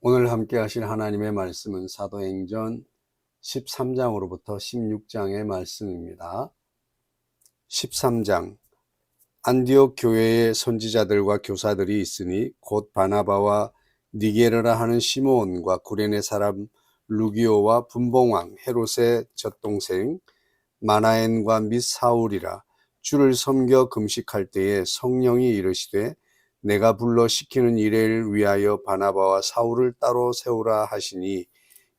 오늘 함께 하실 하나님의 말씀은 사도행전 13장으로부터 16장의 말씀입니다. 13장. 안디옥 교회에 선지자들과 교사들이 있으니 곧 바나바와 니게르라 하는 시므온과 구레네 사람 루기오와 분봉왕 헤롯의 젖동생 마나엔과 및 사울이라. 주를 섬겨 금식할 때에 성령이 이르시되 내가 불러 시키는 일을 위하여 바나바와 사울을 따로 세우라 하시니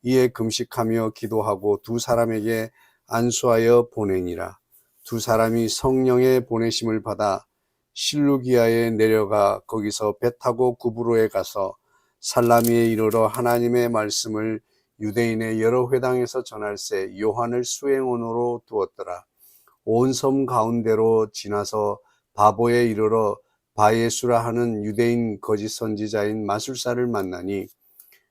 이에 금식하며 기도하고 두 사람에게 안수하여 보내니라. 두 사람이 성령의 보내심을 받아 실루기아에 내려가 거기서 배 타고 구브로에 가서 살라미에 이르러 하나님의 말씀을 유대인의 여러 회당에서 전할세 요한을 수행원으로 두었더라. 온 섬 가운데로 지나서 바보에 이르러 바예수라 하는 유대인 거짓 선지자인 마술사를 만나니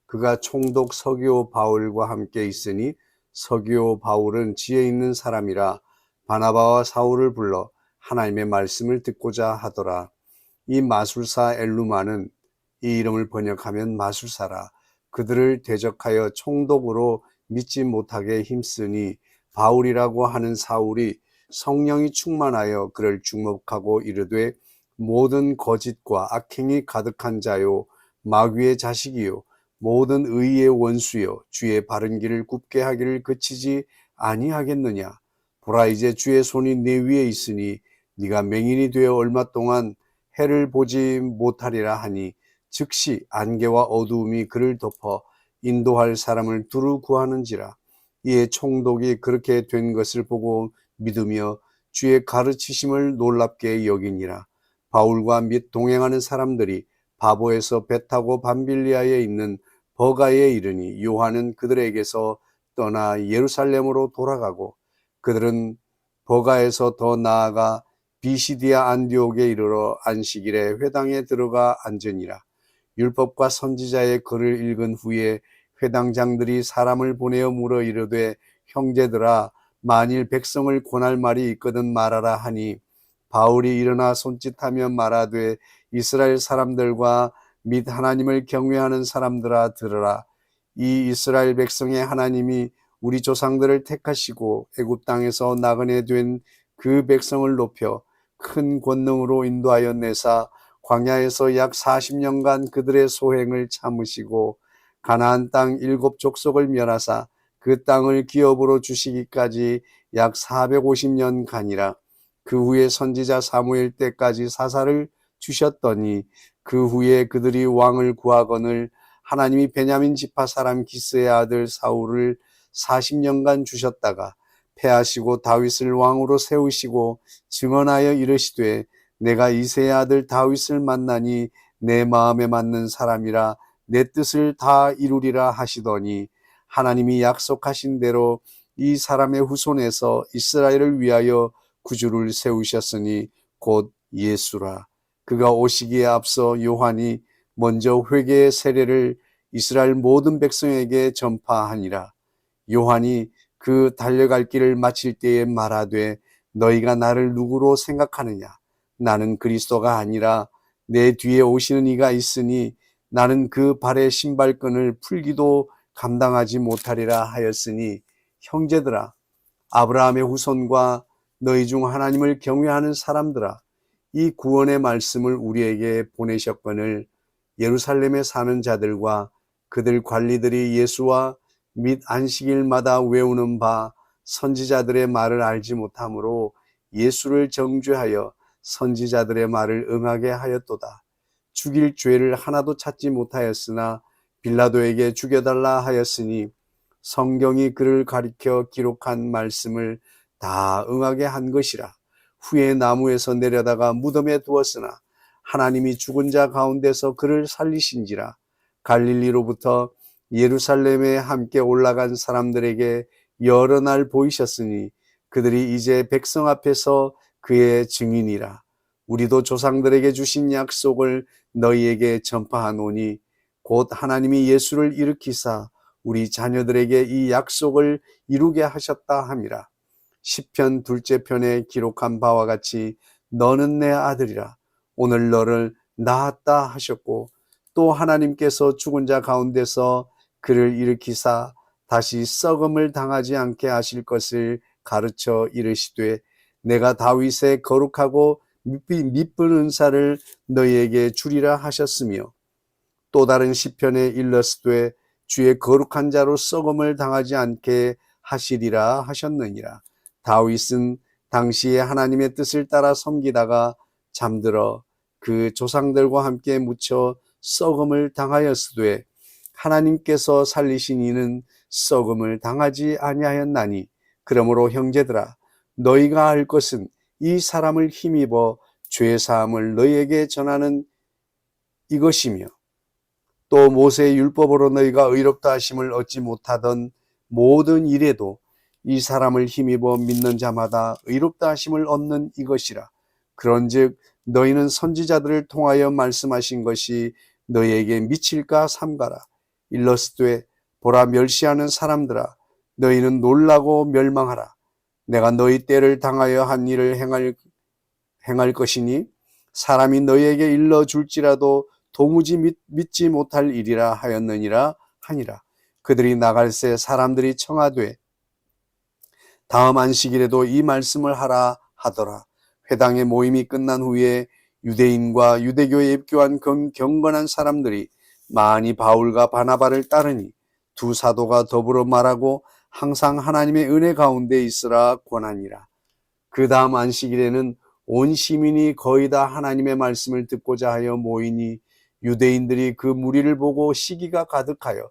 그가 총독 서기오 바울과 함께 있으니 서기오 바울은 지혜 있는 사람이라 바나바와 사울을 불러 하나님의 말씀을 듣고자 하더라. 이 마술사 엘루마는 이 이름을 번역하면 마술사라. 그들을 대적하여 총독으로 믿지 못하게 힘쓰니 바울이라고 하는 사울이 성령이 충만하여 그를 주목하고 이르되 모든 거짓과 악행이 가득한 자요 마귀의 자식이요 모든 의의 원수요 주의 바른 길을 굽게 하기를 그치지 아니하겠느냐. 보라 이제 주의 손이 내 위에 있으니 네가 맹인이 되어 얼마 동안 해를 보지 못하리라 하니 즉시 안개와 어두움이 그를 덮어 인도할 사람을 두루 구하는지라. 이에 총독이 그렇게 된 것을 보고 믿으며 주의 가르치심을 놀랍게 여기니라. 바울과 및 동행하는 사람들이 바보에서 배 타고 밤빌리아에 있는 버가에 이르니 요한은 그들에게서 떠나 예루살렘으로 돌아가고 그들은 버가에서 더 나아가 비시디아 안디옥에 이르러 안식일에 회당에 들어가 앉으니라. 율법과 선지자의 글을 읽은 후에 회당장들이 사람을 보내어 물어 이르되 형제들아 만일 백성을 권할 말이 있거든 말하라 하니 바울이 일어나 손짓하며 말하되 이스라엘 사람들과 및 하나님을 경외하는 사람들아 들으라. 이 이스라엘 백성의 하나님이 우리 조상들을 택하시고 애굽 땅에서 나그네 된 그 백성을 높여 큰 권능으로 인도하여 내사 광야에서 약 40년간 그들의 소행을 참으시고 가나안 땅 7족속을 멸하사 그 땅을 기업으로 주시기까지 약 450년간이라. 그 후에 선지자 사무엘 때까지 사사를 주셨더니 그 후에 그들이 왕을 구하거늘 하나님이 베냐민 지파 사람 기스의 아들 사울을 40년간 주셨다가 패하시고 다윗을 왕으로 세우시고 증언하여 이르시되 내가 이새의 아들 다윗을 만나니 내 마음에 맞는 사람이라 내 뜻을 다 이루리라 하시더니 하나님이 약속하신 대로 이 사람의 후손에서 이스라엘을 위하여 구주를 세우셨으니 곧 예수라. 그가 오시기에 앞서 요한이 먼저 회개의 세례를 이스라엘 모든 백성에게 전파하니라. 요한이 그 달려갈 길을 마칠 때에 말하되 너희가 나를 누구로 생각하느냐. 나는 그리스도가 아니라 내 뒤에 오시는 이가 있으니 나는 그 발의 신발끈을 풀기도 감당하지 못하리라 하였으니 형제들아 아브라함의 후손과 너희 중 하나님을 경외하는 사람들아 이 구원의 말씀을 우리에게 보내셨거늘 예루살렘에 사는 자들과 그들 관리들이 예수와 및 안식일마다 외우는 바 선지자들의 말을 알지 못하므로 예수를 정죄하여 선지자들의 말을 응하게 하였도다. 죽일 죄를 하나도 찾지 못하였으나 빌라도에게 죽여달라 하였으니 성경이 그를 가리켜 기록한 말씀을 다 응하게 한 것이라. 후에 나무에서 내려다가 무덤에 두었으나 하나님이 죽은 자 가운데서 그를 살리신지라. 갈릴리로부터 예루살렘에 함께 올라간 사람들에게 여러 날 보이셨으니 그들이 이제 백성 앞에서 그의 증인이라. 우리도 조상들에게 주신 약속을 너희에게 전파하노니 곧 하나님이 예수를 일으키사 우리 자녀들에게 이 약속을 이루게 하셨다 함이라. 시편 둘째 편에 기록한 바와 같이 너는 내 아들이라 오늘 너를 낳았다 하셨고 또 하나님께서 죽은 자 가운데서 그를 일으키사 다시 썩음을 당하지 않게 하실 것을 가르쳐 이르시되 내가 다윗의 거룩하고 미쁜 은사를 너희에게 주리라 하셨으며 또 다른 시편에 일렀으되 주의 거룩한 자로 썩음을 당하지 않게 하시리라 하셨느니라. 다윗은 당시에 하나님의 뜻을 따라 섬기다가 잠들어 그 조상들과 함께 묻혀 썩음을 당하였으되 하나님께서 살리신 이는 썩음을 당하지 아니하였나니 그러므로 형제들아 너희가 알 것은 이 사람을 힘입어 죄 사함을 너희에게 전하는 이것이며 또 모세의 율법으로 너희가 의롭다 하심을 얻지 못하던 모든 일에도 이 사람을 힘입어 믿는 자마다 의롭다 하심을 얻는 이것이라. 그런즉 너희는 선지자들을 통하여 말씀하신 것이 너희에게 미칠까 삼가라. 일러스되 보라 멸시하는 사람들아 너희는 놀라고 멸망하라. 내가 너희 때를 당하여 한 일을 행할 것이니 사람이 너희에게 일러줄지라도 도무지 믿지 못할 일이라 하였느니라 하니라. 그들이 나갈새 사람들이 청하되 다음 안식일에도 이 말씀을 하라 하더라. 회당의 모임이 끝난 후에 유대인과 유대교에 입교한 경건한 사람들이 많이 바울과 바나바를 따르니 두 사도가 더불어 말하고 항상 하나님의 은혜 가운데 있으라 권하니라. 그 다음 안식일에는 온 시민이 거의 다 하나님의 말씀을 듣고자 하여 모이니 유대인들이 그 무리를 보고 시기가 가득하여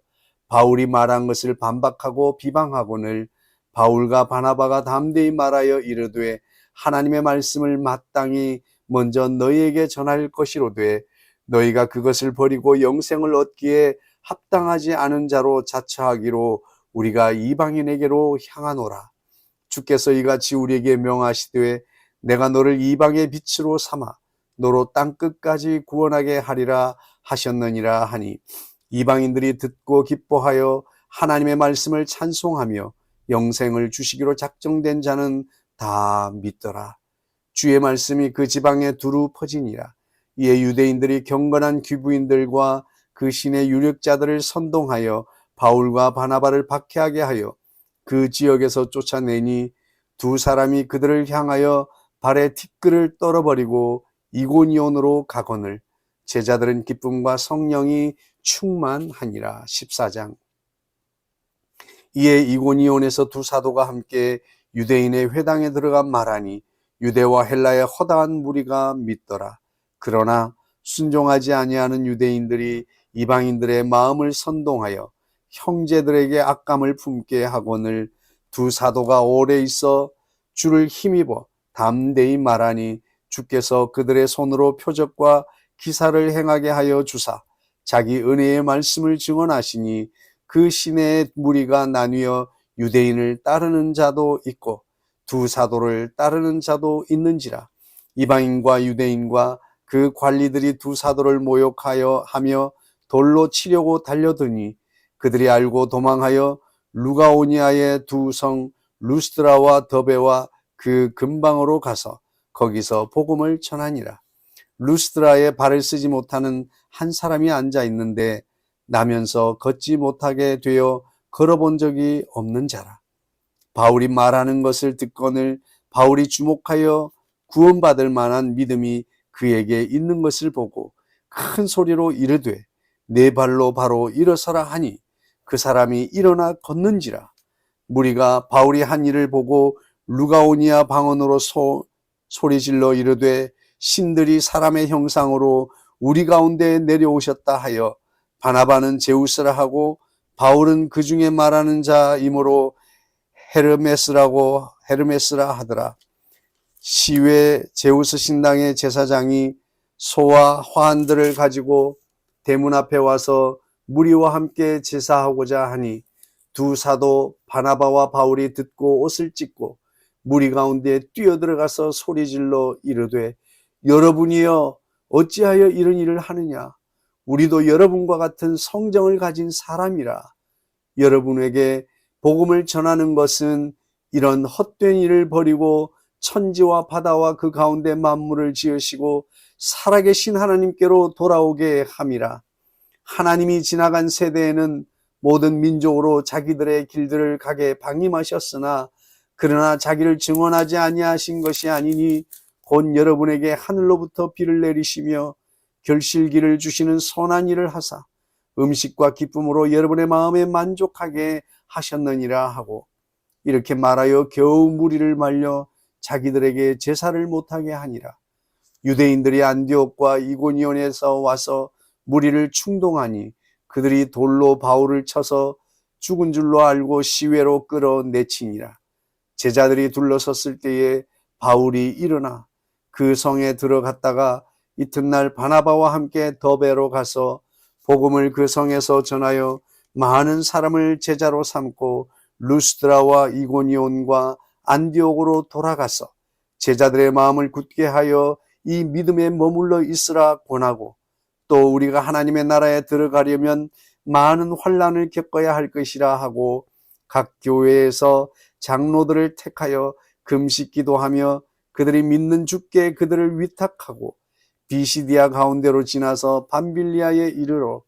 바울이 말한 것을 반박하고 비방하거늘 바울과 바나바가 담대히 말하여 이르되 하나님의 말씀을 마땅히 먼저 너희에게 전할 것이로되 너희가 그것을 버리고 영생을 얻기에 합당하지 않은 자로 자처하기로 우리가 이방인에게로 향하노라. 주께서 이같이 우리에게 명하시되 내가 너를 이방의 빛으로 삼아 너로 땅끝까지 구원하게 하리라 하셨느니라 하니 이방인들이 듣고 기뻐하여 하나님의 말씀을 찬송하며 영생을 주시기로 작정된 자는 다 믿더라. 주의 말씀이 그 지방에 두루 퍼지니라. 이에 유대인들이 경건한 귀부인들과 그 신의 유력자들을 선동하여 바울과 바나바를 박해하게 하여 그 지역에서 쫓아내니 두 사람이 그들을 향하여 발에 티끌을 떨어버리고 이고니온으로 가거늘 제자들은 기쁨과 성령이 충만하니라. 14장. 이에 이고니온에서 두 사도가 함께 유대인의 회당에 들어가 말하니 유대와 헬라의 허다한 무리가 믿더라. 그러나 순종하지 아니하는 유대인들이 이방인들의 마음을 선동하여 형제들에게 악감을 품게 하거늘 두 사도가 오래 있어 주를 힘입어 담대히 말하니 주께서 그들의 손으로 표적과 기사를 행하게 하여 주사 자기 은혜의 말씀을 증언하시니 그 시내의 무리가 나뉘어 유대인을 따르는 자도 있고 두 사도를 따르는 자도 있는지라. 이방인과 유대인과 그 관리들이 두 사도를 모욕하여 하며 돌로 치려고 달려드니 그들이 알고 도망하여 루가오니아의 두 성 루스드라와 더베와 그 근방으로 가서 거기서 복음을 전하니라. 루스드라에 발을 쓰지 못하는 한 사람이 앉아 있는데 나면서 걷지 못하게 되어 걸어본 적이 없는 자라. 바울이 말하는 것을 듣거늘 바울이 주목하여 구원받을 만한 믿음이 그에게 있는 것을 보고 큰 소리로 이르되 네 발로 바로 일어서라 하니 그 사람이 일어나 걷는지라. 무리가 바울이 한 일을 보고 루가오니아 방언으로 소리질러 이르되 신들이 사람의 형상으로 우리 가운데 내려오셨다 하여 바나바는 제우스라 하고 바울은 그 중에 말하는 자이므로 헤르메스라 하더라. 시외 제우스 신당의 제사장이 소와 화환들을 가지고 대문 앞에 와서 무리와 함께 제사하고자 하니 두 사도 바나바와 바울이 듣고 옷을 찢고 무리 가운데 뛰어들어가서 소리질러 이르되 여러분이여 어찌하여 이런 일을 하느냐. 우리도 여러분과 같은 성정을 가진 사람이라. 여러분에게 복음을 전하는 것은 이런 헛된 일을 버리고 천지와 바다와 그 가운데 만물을 지으시고 살아계신 하나님께로 돌아오게 함이라. 하나님이 지나간 세대에는 모든 민족으로 자기들의 길들을 가게 방임하셨으나 그러나 자기를 증언하지 아니하신 것이 아니니 곧 여러분에게 하늘로부터 비를 내리시며 결실기를 주시는 선한 일을 하사 음식과 기쁨으로 여러분의 마음에 만족하게 하셨느니라 하고, 이렇게 말하여 겨우 무리를 말려 자기들에게 제사를 못하게 하니라. 유대인들이 안디옥과 이고니온에서 와서 무리를 충동하니 그들이 돌로 바울을 쳐서 죽은 줄로 알고 시외로 끌어내치니라. 제자들이 둘러섰을 때에 바울이 일어나 그 성에 들어갔다가 이튿날 바나바와 함께 더베로 가서 복음을 그 성에서 전하여 많은 사람을 제자로 삼고 루스드라와 이고니온과 안디옥으로 돌아가서 제자들의 마음을 굳게 하여 이 믿음에 머물러 있으라 권하고, 또 우리가 하나님의 나라에 들어가려면 많은 환난을 겪어야 할 것이라 하고 각 교회에서 장로들을 택하여 금식 기도하며 그들이 믿는 주께 그들을 위탁하고 비시디아 가운데로 지나서 밤빌리아에 이르러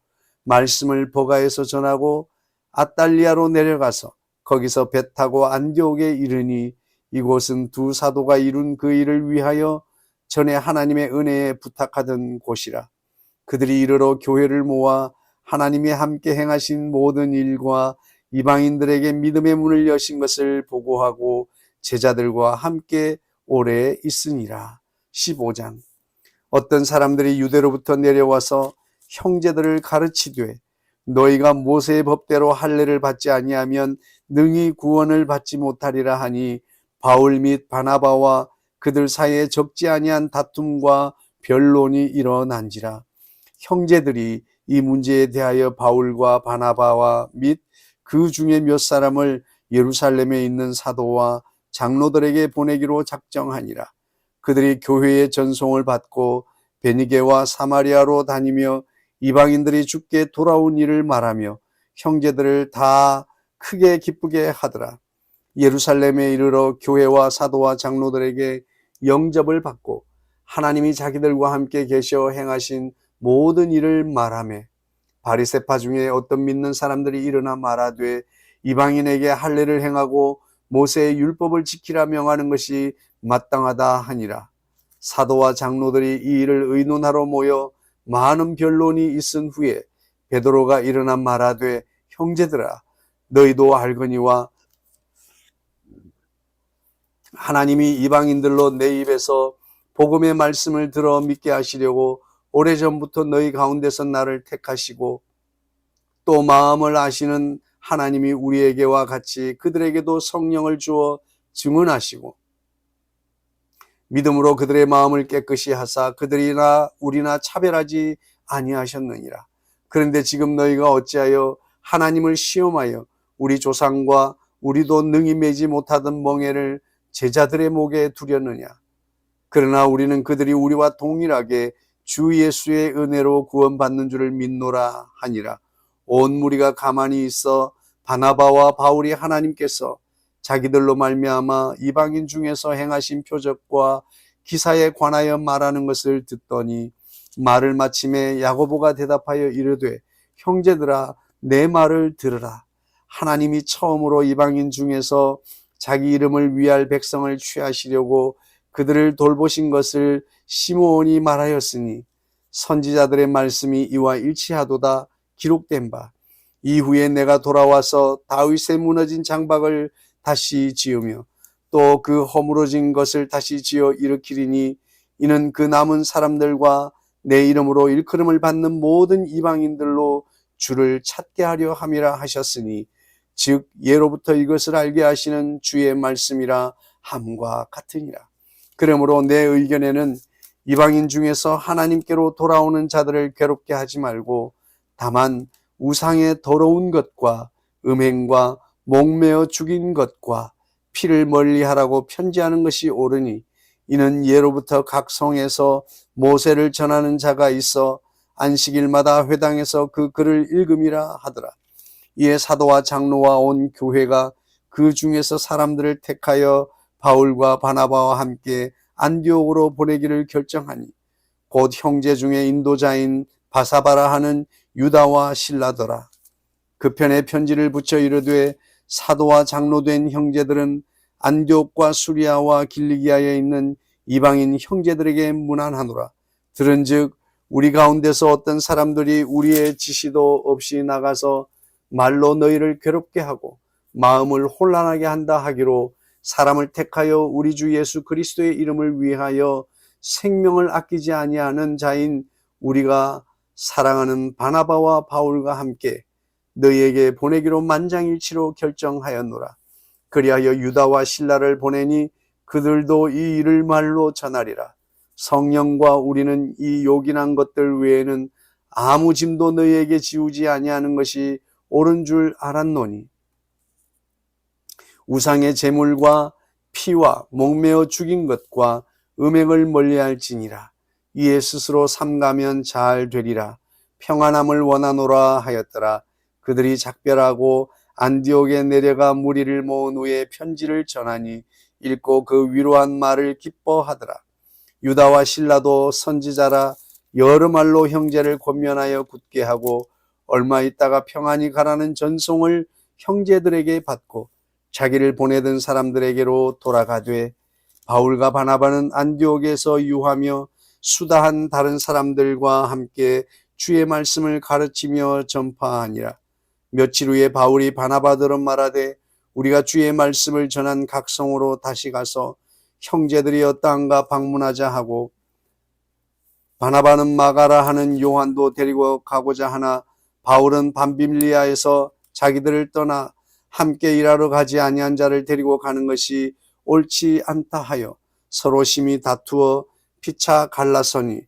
말씀을 버가에서 전하고 아달리아로 내려가서 거기서 배 타고 안디옥에 이르니 이곳은 두 사도가 이룬 그 일을 위하여 전에 하나님의 은혜에 부탁하던 곳이라. 그들이 이르러 교회를 모아 하나님이 함께 행하신 모든 일과 이방인들에게 믿음의 문을 여신 것을 보고하고 제자들과 함께 오래 있으니라. 15장. 어떤 사람들이 유대로부터 내려와서 형제들을 가르치되 너희가 모세의 법대로 할례를 받지 아니하면 능히 구원을 받지 못하리라 하니 바울 및 바나바와 그들 사이에 적지 아니한 다툼과 변론이 일어난지라. 형제들이 이 문제에 대하여 바울과 바나바와 및 그 중에 몇 사람을 예루살렘에 있는 사도와 장로들에게 보내기로 작정하니라. 그들이 교회의 전송을 받고 베니게와 사마리아로 다니며 이방인들이 주께 돌아온 일을 말하며 형제들을 다 크게 기쁘게 하더라. 예루살렘에 이르러 교회와 사도와 장로들에게 영접을 받고 하나님이 자기들과 함께 계셔 행하신 모든 일을 말하며, 바리새파 중에 어떤 믿는 사람들이 일어나 말하되 이방인에게 할례를 행하고 모세의 율법을 지키라 명하는 것이 마땅하다 하니라. 사도와 장로들이 이 일을 의논하러 모여 많은 변론이 있은 후에 베드로가 일어나 말하되 형제들아, 너희도 알거니와 하나님이 이방인들로 내 입에서 복음의 말씀을 들어 믿게 하시려고 오래전부터 너희 가운데서 나를 택하시고 또 마음을 아시는 하나님이 우리에게와 같이 그들에게도 성령을 주어 증언하시고 믿음으로 그들의 마음을 깨끗이 하사 그들이나 우리나 차별하지 아니하셨느니라. 그런데 지금 너희가 어찌하여 하나님을 시험하여 우리 조상과 우리도 능히 매지 못하던 멍에를 제자들의 목에 두렸느냐. 그러나 우리는 그들이 우리와 동일하게 주 예수의 은혜로 구원받는 줄을 믿노라 하니라. 온 무리가 가만히 있어 바나바와 바울이 하나님께서 자기들로 말미암아 이방인 중에서 행하신 표적과 기사에 관하여 말하는 것을 듣더니 말을 마침에 야고보가 대답하여 이르되 형제들아, 내 말을 들으라. 하나님이 처음으로 이방인 중에서 자기 이름을 위할 백성을 취하시려고 그들을 돌보신 것을 시므온이 말하였으니 선지자들의 말씀이 이와 일치하도다 기록된 바, 이후에 내가 돌아와서 다윗의 무너진 장박을 다시 지으며 또 그 허물어진 것을 다시 지어 일으키리니 이는 그 남은 사람들과 내 이름으로 일컬음을 받는 모든 이방인들로 주를 찾게 하려 함이라 하셨으니 즉 예로부터 이것을 알게 하시는 주의 말씀이라 함과 같으니라. 그러므로 내 의견에는 이방인 중에서 하나님께로 돌아오는 자들을 괴롭게 하지 말고 다만 우상의 더러운 것과 음행과 목매어 죽인 것과 피를 멀리하라고 편지하는 것이 옳으니 이는 예로부터 각 성에서 모세를 전하는 자가 있어 안식일마다 회당에서 그 글을 읽음이라 하더라. 이에 사도와 장로와 온 교회가 그 중에서 사람들을 택하여 바울과 바나바와 함께 안디옥으로 보내기를 결정하니 곧 형제 중에 인도자인 바사바라 하는 유다와 실라더라. 그 편에 편지를 붙여 이르되 사도와 장로된 형제들은 안디옥과 수리아와 길리기아에 있는 이방인 형제들에게 문안하노라. 들은즉 우리 가운데서 어떤 사람들이 우리의 지시도 없이 나가서 말로 너희를 괴롭게 하고 마음을 혼란하게 한다 하기로 사람을 택하여 우리 주 예수 그리스도의 이름을 위하여 생명을 아끼지 아니하는 자인 우리가 사랑하는 바나바와 바울과 함께 너희에게 보내기로 만장일치로 결정하였노라. 그리하여 유다와 실라를 보내니 그들도 이 일을 말로 전하리라. 성령과 우리는 이 요긴한 것들 외에는 아무 짐도 너희에게 지우지 아니하는 것이 옳은 줄 알았노니 우상의 제물과 피와 목매어 죽인 것과 음행을 멀리할지니라. 이에 스스로 삼가면 잘 되리라. 평안함을 원하노라 하였더라. 그들이 작별하고 안디옥에 내려가 무리를 모은 후에 편지를 전하니 읽고 그 위로한 말을 기뻐하더라. 유다와 실라도 선지자라 여러 말로 형제를 권면하여 굳게 하고 얼마 있다가 평안히 가라는 전송을 형제들에게 받고 자기를 보내던 사람들에게로 돌아가되 바울과 바나바는 안디옥에서 유하며 수다한 다른 사람들과 함께 주의 말씀을 가르치며 전파하니라. 며칠 후에 바울이 바나바더러 말하되 우리가 주의 말씀을 전한 각 성으로 다시 가서 형제들이 어떠한가 방문하자 하고 바나바는 마가라 하는 요한도 데리고 가고자 하나 바울은 밤빌리아에서 자기들을 떠나 함께 일하러 가지 아니한 자를 데리고 가는 것이 옳지 않다 하여 서로 심히 다투어 피차 갈라서니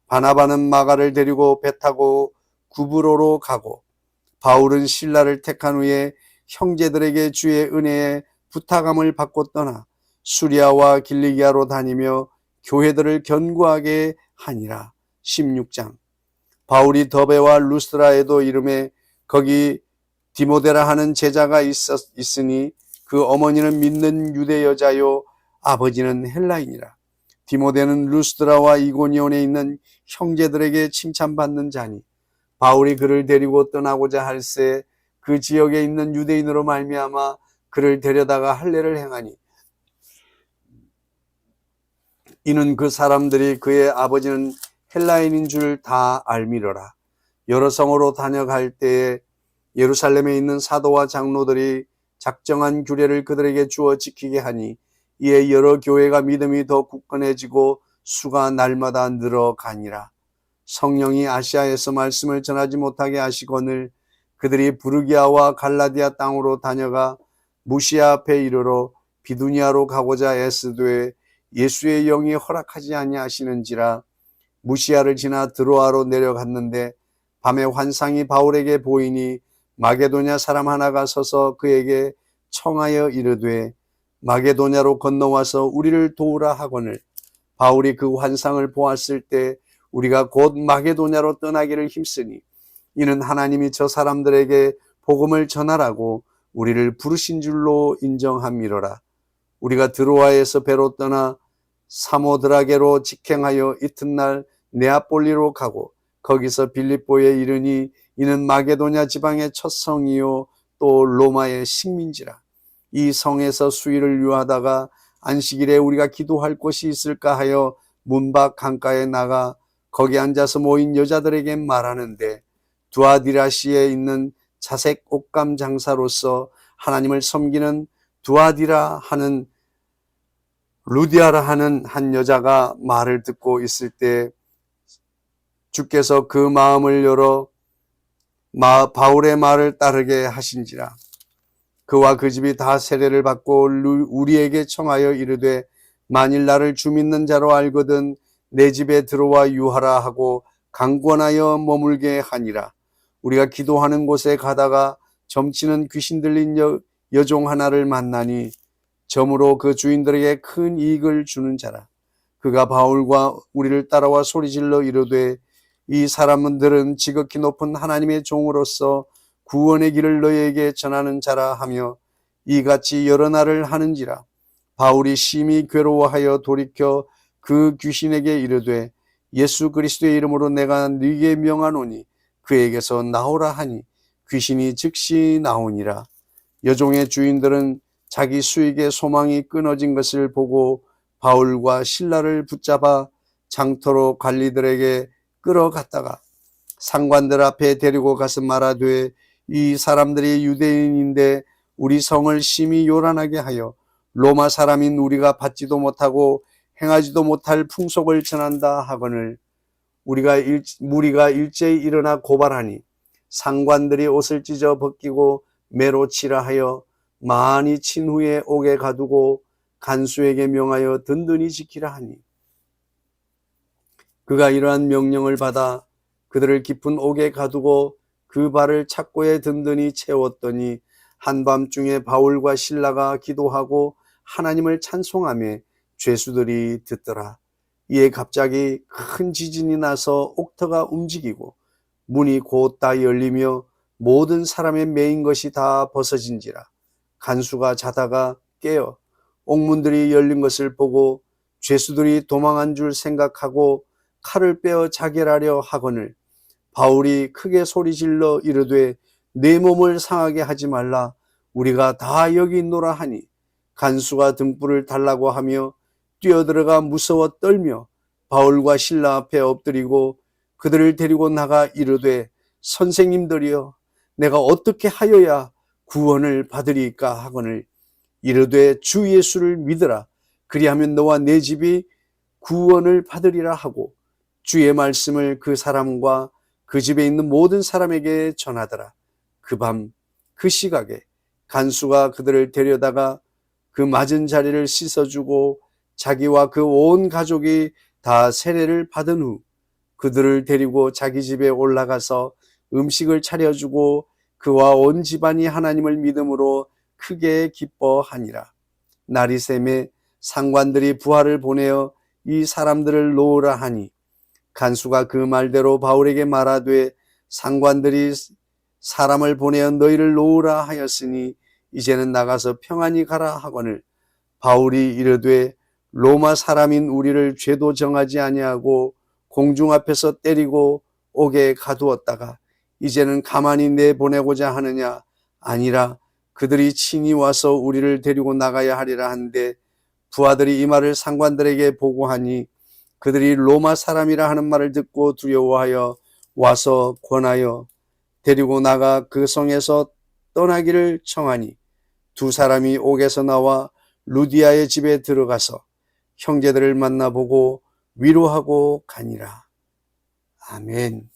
바나바는 마가를 데리고 배 타고 구브로로 가고 바울은 실라를 택한 후에 형제들에게 주의 은혜에 부탁함을 받고 떠나 수리아와 길리기아로 다니며 교회들을 견고하게 하니라. 16장. 바울이 더베와 루스드라에도 이름에 거기 디모데라 하는 제자가 있으니 그 어머니는 믿는 유대 여자요 아버지는 헬라인이라. 디모데는 루스드라와 이고니온에 있는 형제들에게 칭찬받는 자니 바울이 그를 데리고 떠나고자 할새 그 지역에 있는 유대인으로 말미암아 그를 데려다가 할례를 행하니 이는 그 사람들이 그의 아버지는 헬라인인 줄 다 알미러라. 여러 성으로 다녀갈 때에 예루살렘에 있는 사도와 장로들이 작정한 규례를 그들에게 주어 지키게 하니 이에 여러 교회가 믿음이 더 굳건해지고 수가 날마다 늘어가니라. 성령이 아시아에서 말씀을 전하지 못하게 하시거늘 그들이 부르기아와 갈라디아 땅으로 다녀가 무시아 앞에 이르러 비두니아로 가고자 애쓰되 예수의 영이 허락하지 아니하시는지라. 무시아를 지나 드로아로 내려갔는데 밤에 환상이 바울에게 보이니 마게도냐 사람 하나가 서서 그에게 청하여 이르되 마게도냐로 건너와서 우리를 도우라 하거늘 바울이 그 환상을 보았을 때 우리가 곧 마게도냐로 떠나기를 힘쓰니 이는 하나님이 저 사람들에게 복음을 전하라고 우리를 부르신 줄로 인정함이로라. 우리가 드로아에서 배로 떠나 사모드라게로 직행하여 이튿날 네아폴리로 가고 거기서 빌립보에 이르니 이는 마게도냐 지방의 첫 성이요 또 로마의 식민지라. 이 성에서 수일을 유하다가 안식일에 우리가 기도할 곳이 있을까 하여 문밖 강가에 나가 거기 앉아서 모인 여자들에게 말하는데 두아디라시에 있는 자색 옷감 장사로서 하나님을 섬기는 두아디라 하는 루디아라 하는 한 여자가 말을 듣고 있을 때 주께서 그 마음을 열어 바울의 말을 따르게 하신지라. 그와 그 집이 다 세례를 받고 우리에게 청하여 이르되 만일 나를 주 믿는 자로 알거든 내 집에 들어와 유하라 하고 강권하여 머물게 하니라. 우리가 기도하는 곳에 가다가 점치는 귀신 들린 여종 하나를 만나니 점으로 그 주인들에게 큰 이익을 주는 자라. 그가 바울과 우리를 따라와 소리질러 이르되 이 사람들은 지극히 높은 하나님의 종으로서 구원의 길을 너희에게 전하는 자라 하며 이같이 여러 날을 하는지라. 바울이 심히 괴로워하여 돌이켜 그 귀신에게 이르되 예수 그리스도의 이름으로 내가 네게 명하노니 그에게서 나오라 하니 귀신이 즉시 나오니라. 여종의 주인들은 자기 수익의 소망이 끊어진 것을 보고 바울과 실라를 붙잡아 장터로 관리들에게 끌어갔다가 상관들 앞에 데리고 가서 말하되, 이 사람들이 유대인인데 우리 성을 심히 요란하게 하여 로마 사람인 우리가 받지도 못하고 행하지도 못할 풍속을 전한다 하거늘 무리가 일제히 일어나 고발하니 상관들이 옷을 찢어 벗기고 매로 치라 하여 많이 친 후에 옥에 가두고 간수에게 명하여 든든히 지키라 하니, 그가 이러한 명령을 받아 그들을 깊은 옥에 가두고 그 발을 착고에 든든히 채웠더니 한밤중에 바울과 실라가 기도하고 하나님을 찬송하며 죄수들이 듣더라. 이에 갑자기 큰 지진이 나서 옥터가 움직이고 문이 곧다 열리며 모든 사람의 매인 것이 다 벗어진지라. 간수가 자다가 깨어 옥문들이 열린 것을 보고 죄수들이 도망한 줄 생각하고 칼을 빼어 자결하려 하거늘 바울이 크게 소리질러 이르되, 내 몸을 상하게 하지 말라. 우리가 다 여기 있노라 하니 간수가 등불을 달라고 하며 뛰어들어가 무서워 떨며 바울과 실라 앞에 엎드리고 그들을 데리고 나가 이르되, 선생님들이여, 내가 어떻게 하여야 구원을 받으리까 하거늘 이르되, 주 예수를 믿으라. 그리하면 너와 내 집이 구원을 받으리라 하고 주의 말씀을 그 사람과 그 집에 있는 모든 사람에게 전하더라. 그 밤 그 시각에 간수가 그들을 데려다가 그 맞은 자리를 씻어주고 자기와 그 온 가족이 다 세례를 받은 후 그들을 데리고 자기 집에 올라가서 음식을 차려주고 그와 온 집안이 하나님을 믿음으로 크게 기뻐하니라. 날이 새매 상관들이 부하를 보내어 이 사람들을 놓으라 하니 간수가 그 말대로 바울에게 말하되, 상관들이 사람을 보내어 너희를 놓으라 하였으니 이제는 나가서 평안히 가라 하거늘 바울이 이르되, 로마 사람인 우리를 죄도 정하지 아니하고 공중 앞에서 때리고 옥에 가두었다가 이제는 가만히 내보내고자 하느냐? 아니라 그들이 친히 와서 우리를 데리고 나가야 하리라 한데, 부하들이 이 말을 상관들에게 보고하니 그들이 로마 사람이라 하는 말을 듣고 두려워하여 와서 권하여 데리고 나가 그 성에서 떠나기를 청하니 두 사람이 옥에서 나와 루디아의 집에 들어가서 형제들을 만나보고 위로하고 가니라. 아멘.